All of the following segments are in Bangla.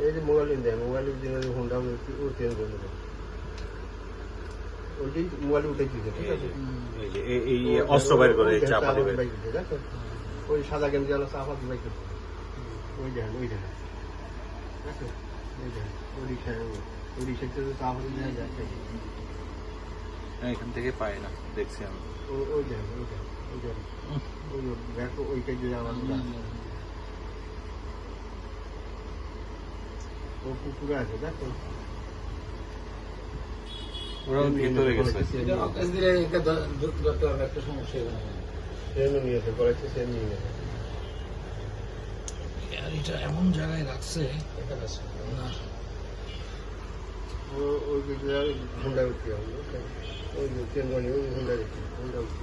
এই যে মোবাইল দেয়, মোবাইল দিনে হোন্ডা চেঞ্জ করে দেবে, ওইটাই মোবাইল উঠে দিতে, ঠিক আছে? এই অস্ত্র বাইর করে চাপা দেবে, ওই সাদা গেঞ্জি আলো চাপা দিবাই করছে, ওই দেখেন, ওই দেখেন, ঠিক আছে? ওই দেখেন, ওড়িশায় তো চাপা দিয়ে যাচ্ছে, এখান থেকে পাই না, দেখছি আমি। ওই দেখেন, ওই দেখেন, ওই দেখেন, ওই দেখো ওইটাই দিয়ে আমার ও পুকুরে আছে, দেখো ওরা ভিতরে গেছে, একটা সমস্যা সেনও নিয়েছে, করেছে সেন নিয়ে গেছে। গাড়িটা এমন জায়গায় রাখছে না, ওই হুন্ডা উঠতে হবে, ওই ট্রেন বানিয়ে ওই হুন্ডা দেখি, হুন্ডা উঠতে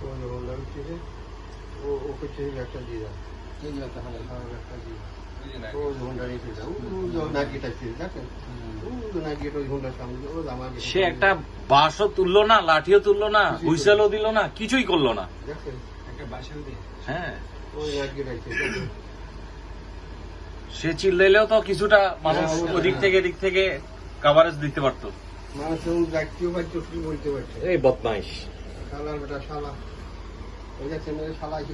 ওই হুন্ডা উঠছে, ওকে চেয়ে একটা দিয়ে যান, একটা দিয়ে ওই হুন্ডা রেখে যাও, নাগিটা ছিল, দেখেন নাগিটা ওই হুন্ডার সামনে, ও আমার সে একটা বাঁশও তুললো না, লাঠিও তুললো না, হুইসেলও দিল না, কিছুই করলো না। দেখেন একটা বাসাও দিয়ে হ্যাঁ, ওই নাগিটা ছিল, সে চিল্লাইলেও তো কিছুটা মানুষ ওদিক থেকে এদিক থেকে কাভারেজ দিতে পারতো। মানুষ ডাকতেও পারছে, কি বলতে পারছে, এই বদমাইশ শালার বেটা শালা, ওই যাচ্ছে শালা এসে